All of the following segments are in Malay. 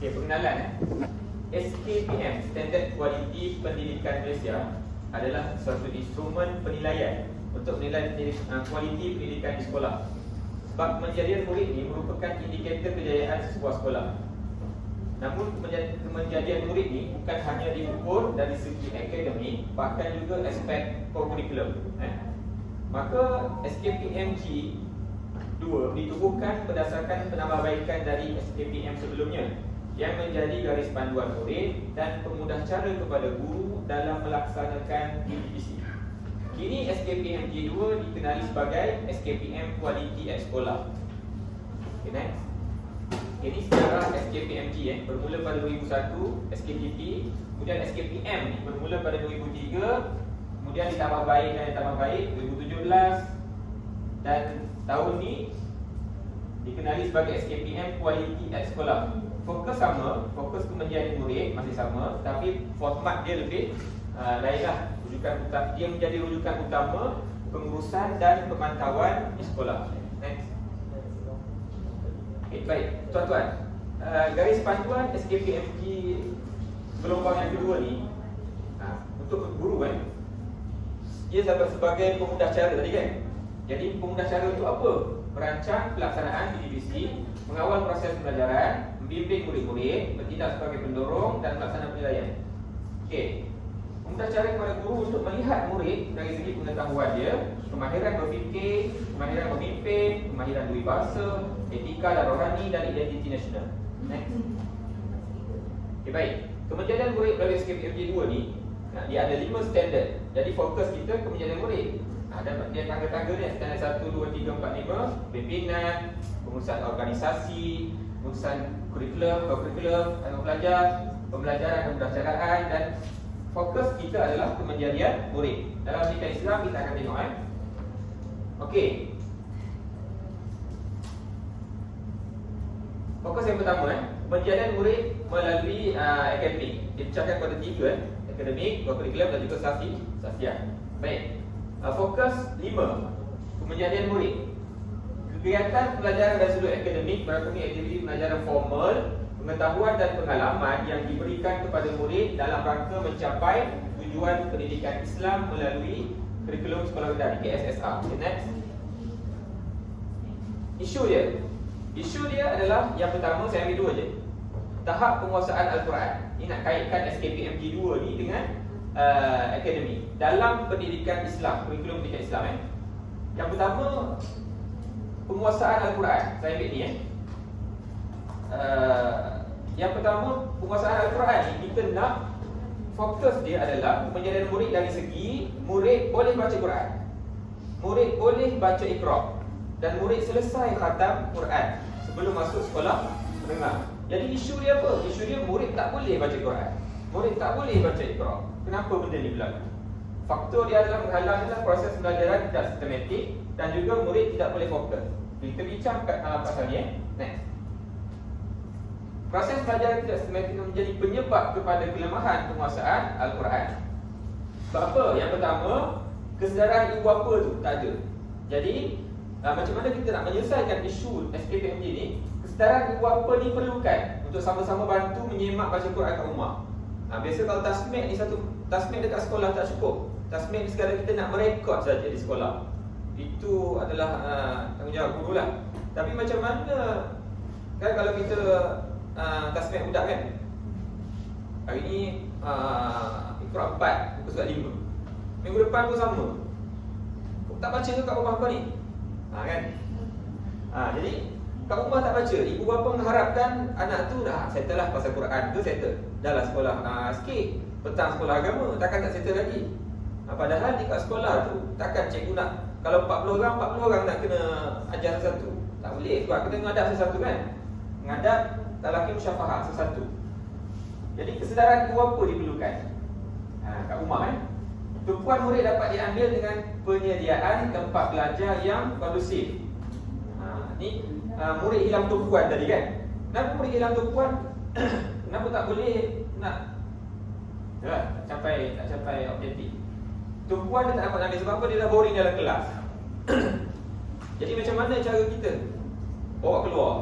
Okey, pengenalan SKPM, Standard Kualiti Pendidikan Malaysia, adalah suatu instrumen penilaian untuk menilai kualiti pendidikan di sekolah. Sebab kemenjadian murid ini merupakan indikator kejayaan sebuah sekolah. Namun kemenjadian murid ini bukan hanya diukur dari segi akademik, bahkan juga aspek kurikulum. Maka SKPMG 2 ditubuhkan berdasarkan penambahbaikan dari SKPM sebelumnya yang menjadi garis panduan murid dan pemudah cara kepada guru dalam melaksanakan PDPC. Kini SKPMG 2 dikenali sebagai SKPM Kualiti at Sekolah. Okay, next. Ini sejarah SKPMG bermula pada 2001, SKPP, kemudian SKPM bermula pada 2003, kemudian ditambah baik 2017, dan tahun ni dikenali sebagai SKPM Kualiti at Sekolah. Fokus sama, fokus kemenjadian murid masih sama, tapi format dia lebih lainlah. Dia menjadi rujukan utama pengurusan dan pemantauan di sekolah. Next. Okay, baik, tuan-tuan, garis panduan SKPMG gelombang yang kedua ni untuk guru dia sebagai pemudah cara tadi kan. Jadi pemudah cara itu apa? Merancang pelaksanaan PDPC, mengawal proses pembelajaran, membimbing murid-murid, bertindak sebagai pendorong dan melaksanakan penilaian. Okey. Pemudah cara kepada guru untuk melihat murid dari segi pengetahuan dia, kemahiran berfikir, kemahiran memimpin, kemahiran peribahasa, etika dan rohani, dan identiti nasional. Next. Okay, baik. Kemenjadian murid melalui SKPMG 2 ni, dia ada 5 standard. Jadi fokus kita kemenjadian murid. Ada dia tangga-tangga ni, standard 1, 2, 3, 4, 5, pimpinan, pengurusan organisasi, pengurusan kurikulum, pembelajaran dan pembelajaran, dan fokus kita adalah kemenjadian murid. Dalam pendidikan Islam kita akan tengok Okey. Fokus yang pertama kemenjadian murid melalui akademik. Dipecahkan pada 3 akademik, kurikulum dan juga sasian. Baik. Fokus 5 kemenjadian murid. Kegiatan pelajaran dan sudut akademik berarti aktiviti pelajaran formal, pengetahuan dan pengalaman yang diberikan kepada murid dalam rangka mencapai tujuan pendidikan Islam melalui kurikulum sekolah rendah KSSR. Okay, next. Isu dia adalah yang pertama, saya ambil 2 je. Tahap penguasaan Al-Quran. Ini nak kaitkan SKPMG 2 ni dengan akademik dalam pendidikan Islam, kurikulum pendidikan Islam. Yang pertama, penguasaan Al-Quran. Saya ambil ni yang pertama, penguasaan Al-Quran ni kita nak fokus dia adalah penjadian murid dari segi murid boleh baca Quran, murid boleh baca Iqra, dan murid selesai khatam Quran sebelum masuk sekolah menengah. Jadi isu dia apa? Isu dia murid tak boleh baca Quran, murid tak boleh baca Iqra. Kenapa benda ni berlaku? Faktor dia adalah menghalangkan proses pembelajaran tidak sistematik dan juga murid tidak boleh fokus. Kita bincang kat pasal ni. Next. Proses pelajaran tidak sistematik menjadi penyebab kepada kelemahan penguasaan Al-Quran. Sebab apa? Yang pertama, kesedaran ibu bapa tu tak ada. Jadi, macam mana kita nak menyelesaikan isu SKPMG ni? Kesedaran ibu bapa ni perlukan untuk sama-sama bantu menyemak baca Quran kat rumah. Biasa kalau tasmid ni tasmid dekat sekolah tak cukup. Tasmid ni sekadar kita nak merekod saja di sekolah. Itu adalah tanggungjawab guru lah. Tapi macam mana kan kalau kita tasmid budak kan, hari ni Iqra 4, muka surat 5, minggu depan pun sama. Tak baca ke kat rumah kau ni? Kan? Jadi kat rumah tak baca, ibu bapa mengharapkan anak tu dah settle lah pasal Quran tu, settle. Dah lah sekolah sikit, petang sekolah agama, takkan tak settle lagi. Padahal di kat sekolah tu, takkan cikgu nak, kalau 40 orang nak kena ajar satu. Tak boleh, sebab kita mengadap sesuatu kan. Mengadap lelaki musyafahah sesuatu. Jadi kesedaran ibu bapa diperlukan kat rumah kan. Tumpuan murid dapat diambil dengan penyediaan tempat belajar yang kondusif. Ni murid hilang tumpuan tadi kan. Kenapa murid hilang tumpuan? Kenapa tak boleh nak tak capai objektif? Tumpuan dia tak dapat ambil sebab apa? Dia dah boring dalam kelas. Jadi macam mana cara kita bawa keluar?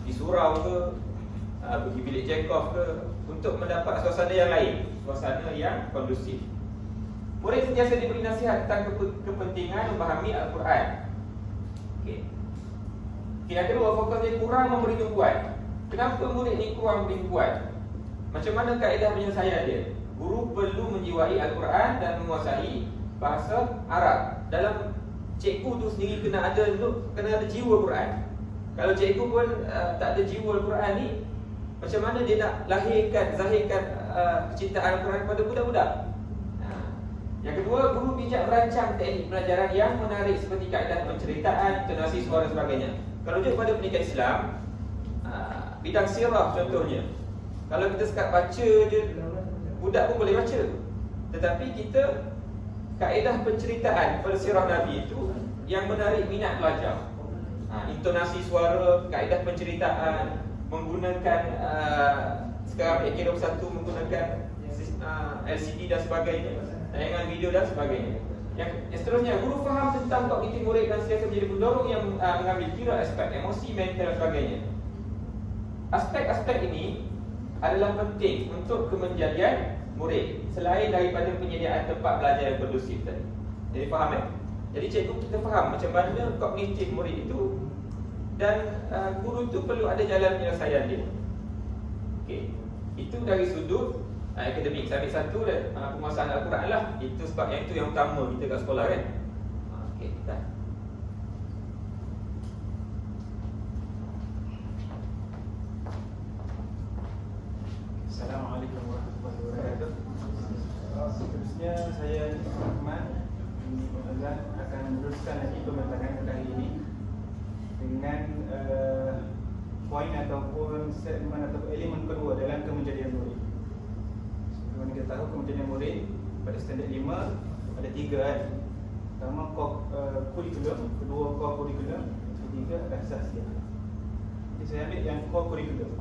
Di surau ke, pergi bilik Chekhov ke, untuk mendapat suasana yang lain, suasana yang kondusif. Murid sentiasa diberi nasihat tentang kepentingan memahami Al-Quran. Okey. Yang kedua, fokus dia kurang memberi tumpuan. Kenapa murid ni kurang memberi tumpuan? Macam mana kaedah penyelesaian dia? Guru perlu menjiwai Al-Quran dan menguasai bahasa Arab. Dalam cikgu tu sendiri kena ada jiwa Quran. Kalau cikgu pun tak ada jiwa Al-Quran ni, macam mana dia nak zahirkan kecintaan Al-Quran kepada budak-budak? Yang kedua, guru bijak merancang teknik pelajaran yang menarik seperti kaedah penceritaan, intonasi suara dan sebagainya. Kalau dia pada pendidikan Islam, bidang sirah contohnya, kalau kita sekat baca je, budak pun boleh baca. Tetapi kita kaedah penceritaan pada sirah Nabi itu yang menarik minat pelajar. Intonasi suara, kaedah penceritaan, menggunakan sekarang AK21 menggunakan LCD dan sebagainya, tayangan video dan sebagainya. Yang seterusnya, guru faham tentang kognitif murid dan sentiasa menjadi pendorong yang mengambil kira aspek emosi, mental dan sebagainya. Aspek-aspek ini adalah penting untuk kemenjadian murid selain daripada penyediaan tempat belajar yang kondusif tadi. Jadi faham Jadi cikgu kita faham macam mana kognitif murid itu, dan guru itu perlu ada jalan penyelesaian dia. Okey. Itu dari sudut akademik. Sambil satu dan penguasaan Al-Quran lah. Itu sebab yang itu yang utama kita kat sekolah kan. Okey, dah. Assalamualaikum warahmatullahi wabarakatuh. Seterusnya saya Rahman akan meneruskan lagi pembincangan kali ini dengan poin ataupun segmen ataupun elemen kedua dalam kemenjadian murid. Seperti kita tahu, kemenjadian murid pada standard 5 ada 3 kan. Pertama kurikulum, kedua core kurikulum, ketiga asas dia. Jadi saya ambil yang core kurikulum.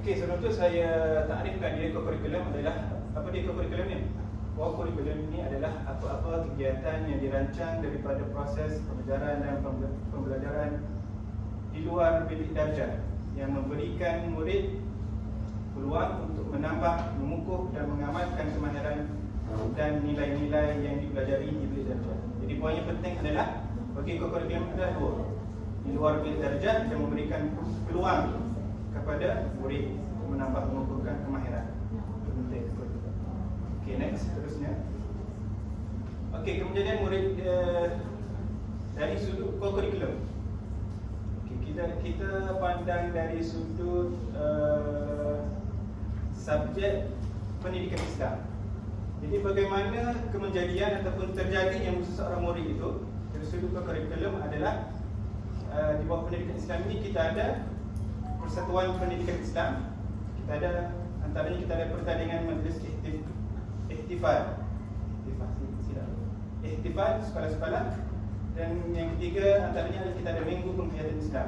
Okey, sebelum tu saya takrifkan dia core kurikulum adalah apa dia core kurikulum ni? Core kurikulum ini adalah apa-apa kegiatan yang dirancang daripada proses pembelajaran dan pembelajaran di luar bilik darjah yang memberikan murid peluang untuk menambah, mengukuh dan mengamalkan kemahiran dan nilai-nilai yang dipelajari di bilik darjah. Jadi poin yang penting adalah bagi core kurikulum ada dua. Di luar bilik darjah dan memberikan peluang kepada murid untuk menambah, mengukuhkan kemahiran. Okey, next, seterusnya. Okey, kemudian murid dari sudut core kurikulum. Okey, kita pandang dari sudut subjek pendidikan Islam. Jadi bagaimana kemenjadian ataupun terjadinya seseorang murid itu dari sudut core kurikulum adalah di bawah pendidikan Islam ini kita ada Persatuan Pendidikan Islam. Kita ada antaranya kita ada pertandingan majlis ihtifal sekolah-sekolah, dan yang ketiga antaranya kita ada Minggu Penghayatan Islam.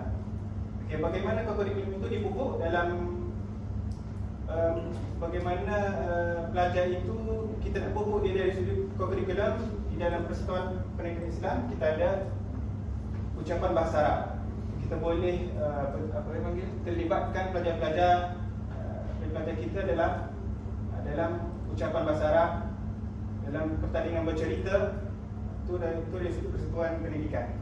Okey, bagaimana kurikulum itu dipupuk dalam bagaimana pelajar itu kita nak pupuk dia dari sudut kurikulum. Di dalam Persatuan Pendidikan Islam kita ada ucapan bahasa Arab. Kita boleh terlibatkan pelajar-pelajar kita dalam ucapan bahasa Arab, dalam pertandingan bercerita. Itu dari sudut Persatuan Pendidikan.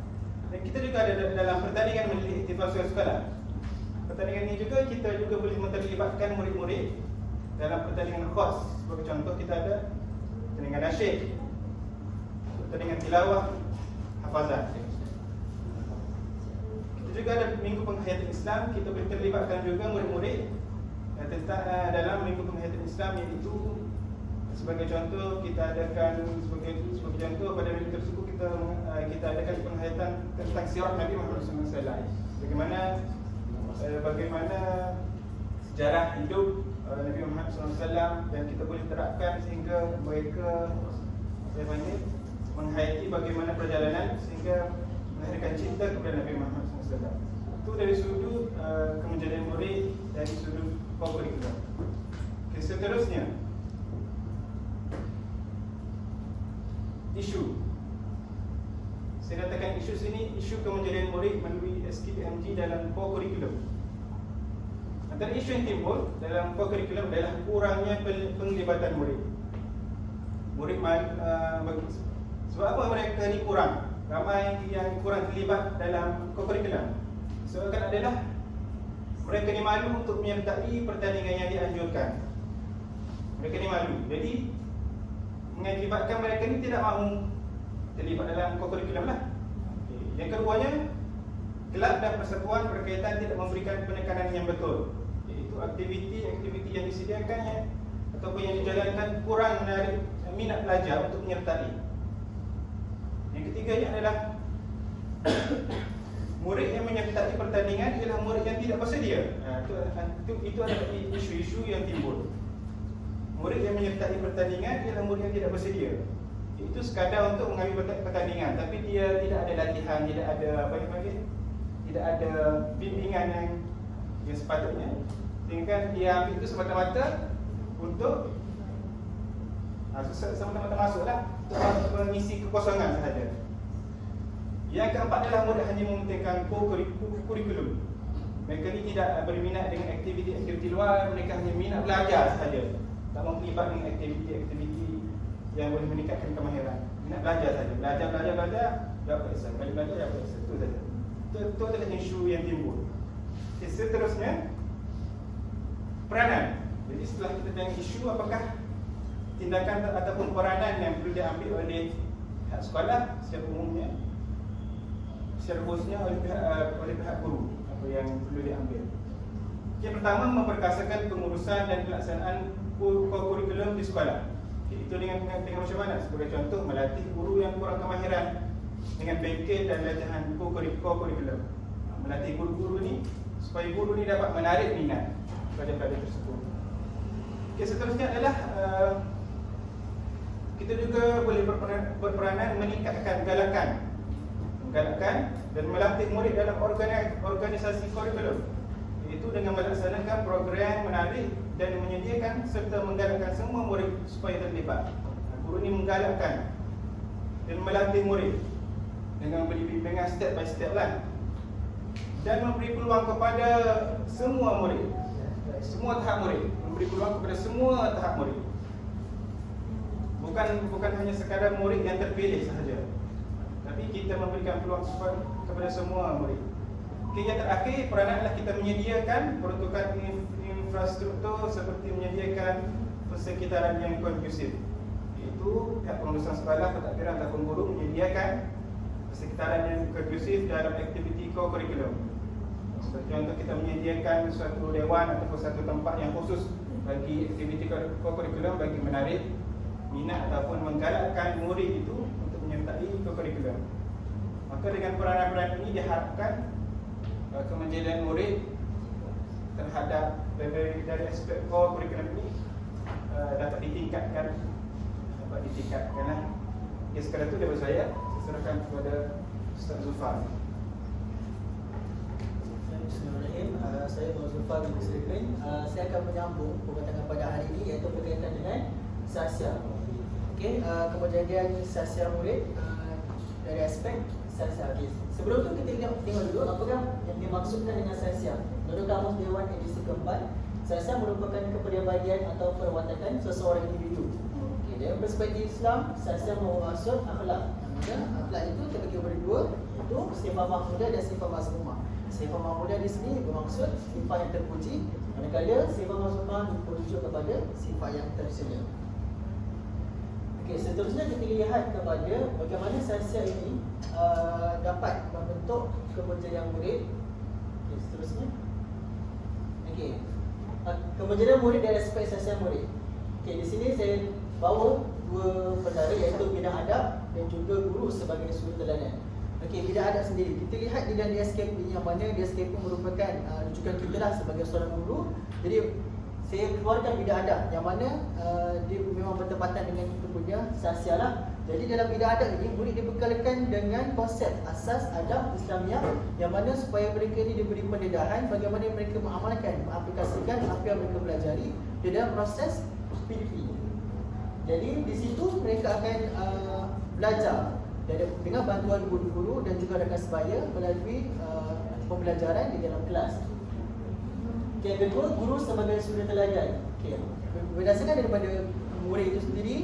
Dan kita juga ada dalam pertandingan majlis ihtifal sekolah. Pertandingan ini juga kita juga boleh menterlibatkan murid-murid dalam pertandingan khas. Sebagai contoh kita ada pertandingan nasyid, pertandingan tilawah, hafazan. Kita juga ada Minggu Penghayatan Islam. Kita boleh terlibatkan juga murid-murid tentang dalam Minggu Penghayatan Islam, iaitu sebagai contoh kita adakan sebagai contoh pada minggu tersebut kita adakan penghayatan tentang sirah Nabi Muhammad SAW. Bagaimana sejarah hidup Nabi Muhammad SAW, dan kita boleh terapkan sehingga mereka menghayati bagaimana perjalanan sehingga melahirkan cinta kepada Nabi Muhammad SAW. Itu dari sudut kemenjadian murid, dari sudut kurikulum. Okay, seterusnya isu. Saya katakan isu sini, isu kemenjadian murid melalui SKPMG dalam core kurikulum. Antara isu yang timbul dalam co-curriculum adalah kurangnya penglibatan murid. Sebab apa mereka ni kurang? Ramai yang kurang terlibat dalam co-curriculum. Sebabkan adalah mereka ni malu untuk menyertai pertandingan yang dianjurkan. Mereka ni malu. Jadi mengakibatkan mereka ni tidak mahu terlibat dalam co-curriculum lah. Yang keduanya, kelab dan persatuan berkaitan tidak memberikan penekanan yang betul, iaitu aktiviti-aktiviti yang disediakan ataupun yang dijalankan kurang menarik minat pelajar untuk menyertai. Yang ketiganya adalah murid yang menyertai pertandingan ialah murid yang tidak bersedia. Itu adalah isu-isu yang timbul. Murid yang menyertai pertandingan ialah murid yang tidak bersedia. Itu sekadar untuk mengambil pertandingan, tapi dia tidak ada latihan, tidak ada apa yang panggil, tidak ada bimbingan yang sepatutnya. Sehingga dia ambil itu semata-mata untuk semata-mata masuklah untuk mengisi kekosongan sahaja. Yang keempat adalah murid hanya mementingkan kurikulum. Mereka ni tidak berminat dengan aktiviti-aktiviti luar, mereka hanya minat belajar sahaja. Tak mahu terlibat dengan aktiviti-aktiviti yang boleh meningkatkan kemahiran. Minat belajar saja. Belajar, dapat exam. Belajar, dapat exam. Itu saja. Itu adalah isu yang timbul. Okay, seterusnya, peranan. Jadi setelah kita tengok isu, apakah tindakan ataupun peranan yang perlu diambil oleh pihak sekolah secara umumnya, secara khususnya oleh pihak guru, apa yang perlu diambil. Yang pertama, memperkasakan pengurusan dan pelaksanaan kurikulum di sekolah. Itu dengan macam mana? Sebagai contoh, melatih guru yang kurang kemahiran dengan bengkel dan latihan kurikulum. Melatih guru-guru ni supaya guru ni dapat menarik minat pada pelajar tersebut. Okay, seterusnya adalah kita juga boleh berperanan meningkatkan galakan dan melatih murid dalam organisasi kurikulum, iaitu dengan melaksanakan program menarik dan menyediakan serta menggalakkan semua murid supaya terlibat. Guru ni menggalakkan dan melatih murid dengan beri bimbingan step by step lah, dan memberi peluang kepada semua murid, semua tahap murid, memberi peluang kepada semua tahap murid. Bukan hanya sekadar murid yang terpilih sahaja, tapi kita memberikan peluang kepada semua murid. Okay, yang terakhir, peranan adalah kita menyediakan peruntukan infrastruktur seperti menyediakan persekitaran yang kondusif, iaitu pihak pengurusan sekolah, pentadbiran ataupun guru menyediakan persekitaran yang kondusif dalam aktiviti co-curriculum. Seperti contoh, kita menyediakan suatu dewan ataupun satu tempat yang khusus bagi aktiviti co-curriculum bagi menarik minat ataupun menggalakkan murid itu untuk menyertai co-curriculum. Maka dengan peranan-peranan ini diharapkan kemenjadian murid terhadap dari aspek co-curriculum ini dapat ditingkatkan lah. Ya, sekadar itu daripada saya serahkan kepada Ustaz Zulfan. Bismillahirrahmanirrahim. Saya Nur Zulfan bin Muslimin. Saya akan menyambung perkataan pada hari ini, iaitu berkaitan dengan sasia. Okey, kejadian sasia murid dari aspek sasia. Okay. Sebelum tu kita tengok dulu apakah yang dimaksudkan dengan sasia. Menurut Kamus Dewan edisi keempat, sasia merupakan kepribadian atau perwatakan seseorang individu. Okay, dari perspektif Islam, sasia bermaksud akhlak. Akhlak itu terbagi kepada dua, iaitu sifat mahmudah dan sifat mazmumah. Sifat mahmudah di sini bermaksud sifat yang terpuji, manakala sifat mazmumah merujuk kepada sifat yang tercela. Okey, seterusnya kita lihat kepada bagaimana sasia ini dapat membentuk kepercayaan murid. Okey, seterusnya. Okey. Kepercayaan murid dari aspek sasia murid. Okey, di sini saya bawa dua perkara, iaitu bidang adab dan juga guru sebagai suri teladan. Okey, bidang adab sendiri. Kita lihat di dalam DSKP yang mana DSKP merupakan rujukan kita lah sebagai seorang guru. Jadi saya keluarkan bidang adab yang mana dia memang bertepatan dengan kita punya sasia lah. Jadi dalam bidang adab ini, murid dibekalkan dengan konsep asas adab Islamiah, yang mana supaya mereka ini diberi pendedahan bagaimana mereka mengamalkan, mengaplikasikan apa yang mereka pelajari di dalam proses PDP. Jadi di situ mereka akan belajar dengan bantuan guru-guru dan juga rakan sebaya melalui pembelajaran di dalam kelas. Yang kedua, guru sebagai suri teladan. Okey. Berdasarkan daripada murid itu sendiri,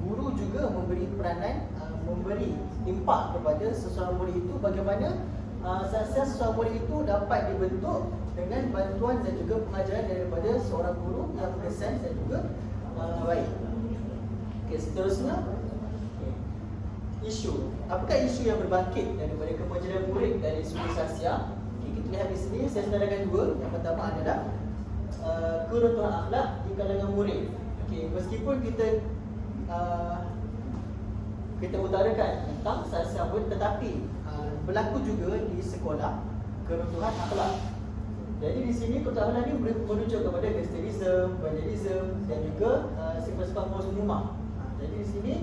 guru juga memberi peranan, memberi impak kepada seseorang murid itu bagaimana sahasia seseorang murid itu dapat dibentuk dengan bantuan dan juga pengajaran daripada seorang guru yang berkesan dan juga baik. Okey, seterusnya, isu. Apakah isu yang berbangkit daripada kemajuan murid dari suri sahasia? Kita lihat di sini, saya senaraikan dua. Yang pertama adalah keruntuhan akhlak di kalangan murid. Okey, meskipun kita utarakan tentang sahasia murid, tetapi berlaku juga di sekolah keruntuhan akhlak. Jadi di sini keruntuhan akhlak ini merujuk kepada gangsterisme, vandalisme dan juga sifat-sifat muslimah. Jadi di sini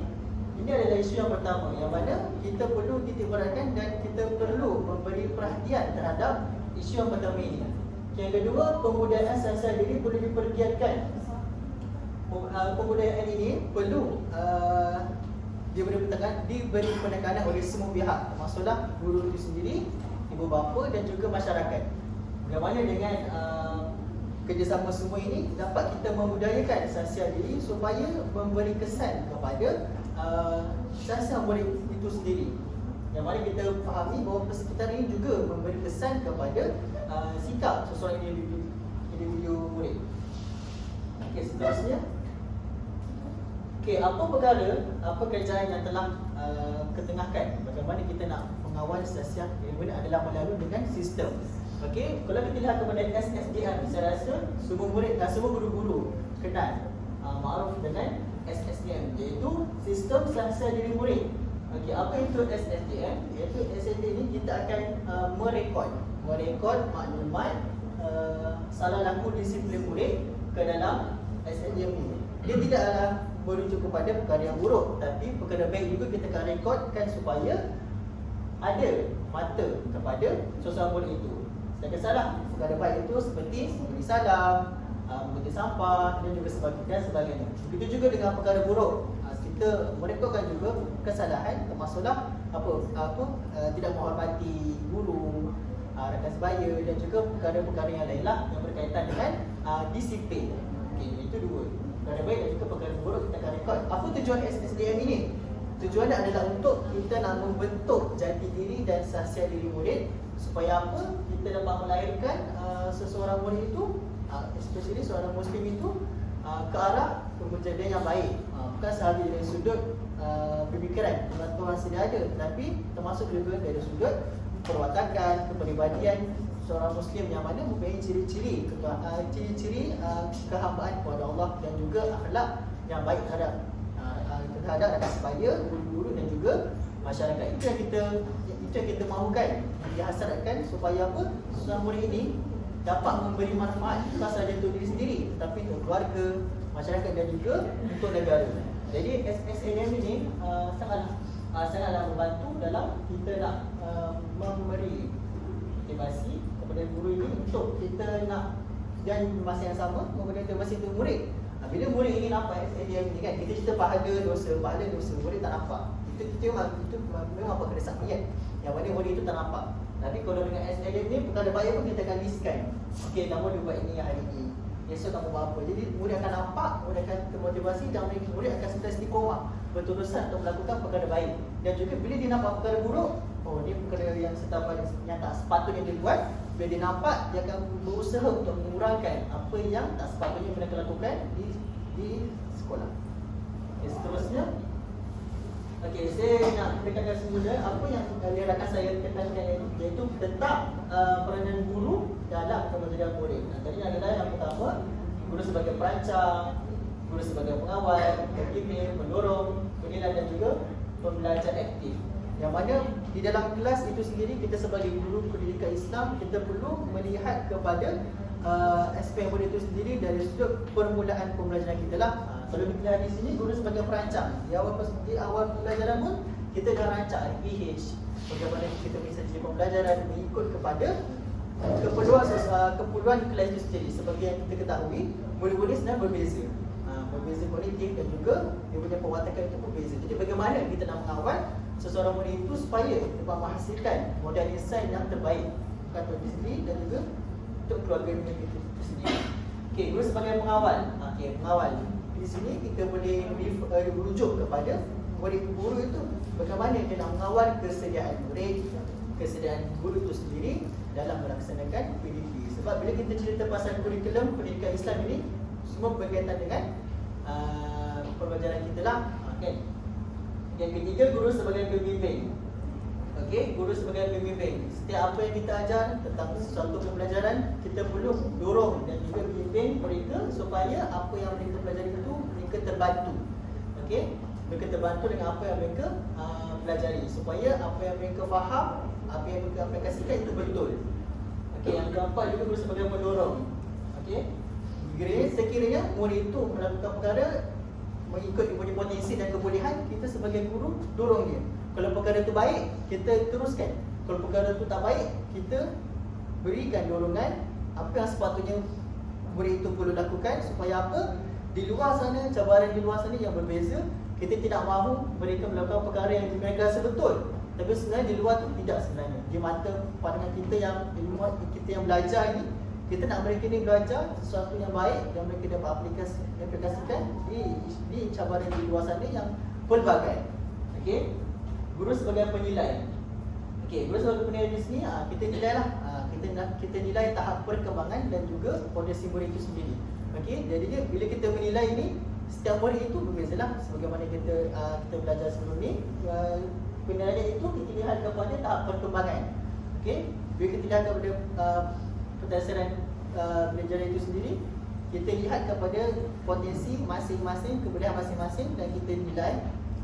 ini adalah isu yang pertama yang mana kita perlu titik beratkan dan kita perlu memberi perhatian terhadap isu yang pertama ini. Yang kedua, pembudayaan sahasia diri perlu dipergiatkan. Pembudayaan ini perlu diberi penekanan oleh semua pihak, termasuklah guru itu sendiri, ibu bapa dan juga masyarakat. Bagaimana dengan kerjasama semua ini dapat kita membudayakan sahasia diri supaya memberi kesan kepada sahasia murid itu sendiri. Yang mana kita fahami bahawa persekitaran ini juga memberi kesan kepada sikap seseorang individu murid. Okey, seterusnya. Okey, apa kerjaan yang telah ketengahkan? Bagaimana kita nak mengawal sahasia ilmu ini adalah melalui dengan sistem. Okey, kalau kita lihat kepada SSDM, saya rasa semua murid dan semua guru-guru kenal makruf dengan SSDM, iaitu sistem sahasia diri murid. Okey, apa itu SSDM? Iaitu SSDM ini kita akan merekod maklumat salah laku disiplin murid ke dalam SSDM ini. Dia tidaklah merujuk kepada perkara yang buruk, tapi perkara baik juga kita akan rekodkan supaya ada mata kepada seseorang murid itu. Sedangkan salah perkara baik itu seperti memberi salam, mengundi sampah dan juga sebagainya. Begitu juga dengan perkara buruk, kita merekodkan juga kesalahan, termasuklah tidak menghormati guru, rakan sebaya dan juga perkara-perkara yang lainlah yang berkaitan dengan disiplin. Okey, itu dua. Perkara baik dan juga perkara buruk kita akan rekod. Apa tujuan SSDM ini? Tujuannya adalah untuk kita nak membentuk jati diri dan sahasia diri murid supaya apa? Kita dapat melahirkan seseorang murid itu, especially seorang muslim itu ke arah kepribadian yang baik. Bukan sahaja dari sudut pemikiran pengetahuan sedia ada, tetapi termasuk juga dari sudut perwatakan, kepribadian seorang muslim yang mana mempunyai ciri-ciri kehambaan kepada Allah dan juga akhlak yang baik terhadap rakan sebaya, guru-guru dan juga masyarakat. Itu yang kita mahukan, dihasratkan supaya apa? Seorang murid ini dapat memberi manfaat bukan sahaja untuk diri sendiri, tetapi untuk keluarga, masyarakat dan juga untuk negara. Jadi SSDM ini sangatlah membantu dalam kita nak memberi motivasi kepada guru ini untuk kita nak, dan masa yang sama memberi motivasi untuk murid. Bila murid ini nampak SSDM ini kan, kita cerita pahala dosa, murid tak nampak. Itu memang perkara sakit yang mana murid itu tak nampak. Tapi kalau dengan SSDM ni, perkara baik pun kita akan listkan. Okey, kamu dia buat ini hari ini, esok kamu buat apa. Jadi murid akan nampak, murid akan termotivasi dan murid akan sentiasa istiqomah berterusan untuk melakukan perkara baik. Dan juga bila dia nampak perkara buruk, oh ni perkara yang tak sepatutnya dia buat. Bila dia nampak, dia akan berusaha untuk mengurangkan apa yang tak sepatutnya mereka lakukan di sekolah. Okay, seterusnya, okey, saya nak dekatkan semula apa yang rakan saya tekankan, iaitu tentang peranan guru dalam kementerian murid. Tadi adalah yang pertama, guru sebagai perancang, guru sebagai pengawal, pembimbing, pendorong, penilai dan juga pembelajar aktif. Yang mana di dalam kelas itu sendiri, kita sebagai guru pendidikan Islam, kita perlu melihat kepada aspek murid itu sendiri dari sudut permulaan pembelajaran kita lah. Kalau kita lihat di sini, guru sebagai perancang, di awal pembelajaran pun kita dah rancang PH, bagaimana kita bisa jadi pembelajaran mengikut kepada keperluan kelas itu sendiri. Seperti yang kita ketahui, murid-murid sebenarnya berbeza, berbeza kognitif dan juga dia punya perwatakan itu berbeza. Jadi bagaimana kita nak mengawal seseorang murid itu supaya dapat menghasilkan modal insan yang terbaik, bukan untuk diri sendiri dan juga untuk keluarga murid itu sendiri. Okey, guru sebagai pengawal. Okey, pengawal. Di sini kita boleh merujuk kepada murid guru itu bagaimana dia nak mengawal kesediaan murid, kesediaan guru itu sendiri dalam melaksanakan PDP. Sebab bila kita cerita pasal kurikulum pendidikan Islam ini, semua berkaitan dengan pembelajaran kita lah. Okay. Yang ketiga, guru sebagai pembimbing. Okey, guru sebagai pembimbing. Setiap apa yang kita ajar tentang suatu pembelajaran, kita perlu dorong dan juga bimbing mereka supaya apa yang mereka pelajari itu mereka terbantu. Okey, mereka terbantu dengan apa yang mereka pelajari supaya apa yang mereka faham, apa yang mereka aplikasikan itu betul. Okey, yang keempat juga guru sebagai pendorong. Okey, sekiranya murid itu melakukan perkara mengikut dia punya potensi dan kebolehan, kita sebagai guru dorong dia. Kalau perkara itu baik, kita teruskan. Kalau perkara itu tak baik, kita berikan dorongan apa yang sepatutnya murid itu perlu lakukan supaya apa? Di luar sana, cabaran di luar sana yang berbeza, kita tidak mahu mereka melakukan perkara yang mereka rasa betul. Tapi sebenarnya di luar tu tidak sebenarnya. Di mata pandangan kita yang ilmuwan, kita yang belajar ini, kita nak mereka ni belajar sesuatu yang baik yang mereka dapat aplikasikan di cabaran di luar sana yang pelbagai. Okey, guru sebagai penilai. Okey, guru sebagai penilai di sini kita nilailah, kita nilai tahap perkembangan dan juga potensi murid itu sendiri. Okey, jadinya bila kita menilai ini, setiap murid itu berbezalah. Sebagaimana kita belajar sebelum ni, penilaian itu kita lihat kepada tahap perkembangan. Okey, bila kita lihat kepada berdasarkan pelajaran itu sendiri, kita lihat kepada potensi masing-masing, kebolehan masing-masing dan kita nilai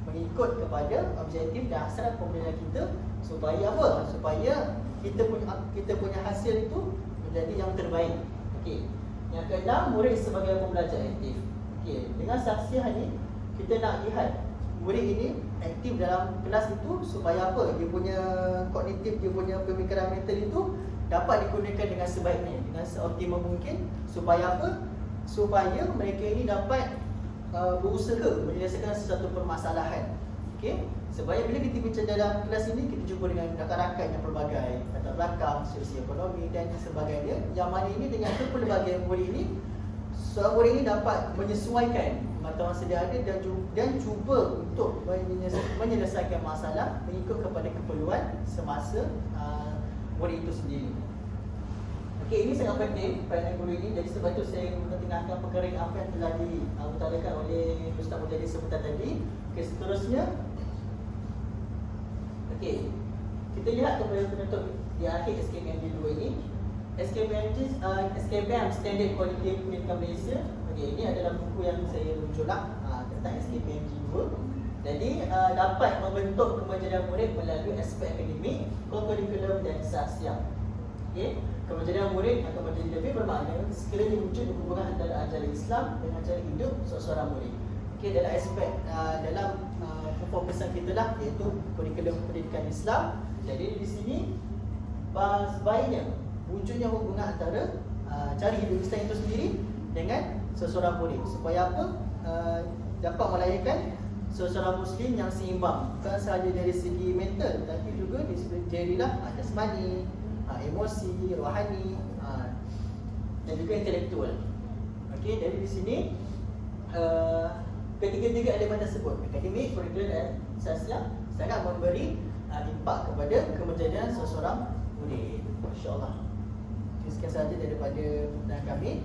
mengikut kepada objektif dan hasrat pembelajaran kita supaya apa? Supaya kita punya hasil itu menjadi yang terbaik. Okey. Yang keenam, murid sebagai pembelajar aktif. Okey, dengan saksian ni kita nak lihat murid ini aktif dalam kelas itu supaya apa? Dia punya kognitif, dia punya pemikiran mental itu dapat digunakan dengan sebaiknya, dengan seoptimum mungkin supaya apa? Supaya mereka ini dapat berusaha menyelesaikan sesuatu permasalahan. Okey, supaya bila kita bincang dalam kelas ini, kita jumpa dengan rakan-rakan yang pelbagai, latar belakang, sosioekonomi dan sebagainya, yang mana ini dengan kepelbagaian murid ini, seorang murid ini dapat menyesuaikan pengetahuan sedia ada dan cuba untuk menyelesaikan masalah mengikut kepada keperluan semasa murid itu sendiri. Okey, ini sangat penting peranan guru ini. Jadi sebab itu saya mengetengahkan perkara apa yang telah diutarakan oleh Ustaz Mujahidin sebentar tadi. Okey, seterusnya, okey, kita lihat kepada penutup di akhir SKPMG 2 ini. SKPM Standard Quality Pendidikan Malaysia. Okey, ini adalah buku yang saya runjuk tentang SKPMG 2. Jadi dapat membentuk kemajuan murid melalui aspek akademik, kurikulum dan sasial. Okey, kemajuan murid atau kemajuan lebih bermakna sekiranya wujud hubungan antara ajaran Islam dengan cara hidup seorang murid. Okey, dalam aspek dalam fokusan kita lah, iaitu kurikulum pendidikan Islam. Jadi di sini sebaiknya wujudnya hubungan antara cara hidup Islam itu sendiri dengan seseorang murid supaya apa? Dapat melahirkan seorang Muslim yang seimbang, bukan sahaja dari segi mental tapi juga dari segi jasmani, emosi, rohani dan juga intelektual. Okey, jadi di sini ketiga-tiga elemen tersebut, akademik, kurikulum dan sosial, sangat memberi impak kepada kemajuan seseorang murid. Insya-Allah. Sekian sahaja daripada pertanyaan kami.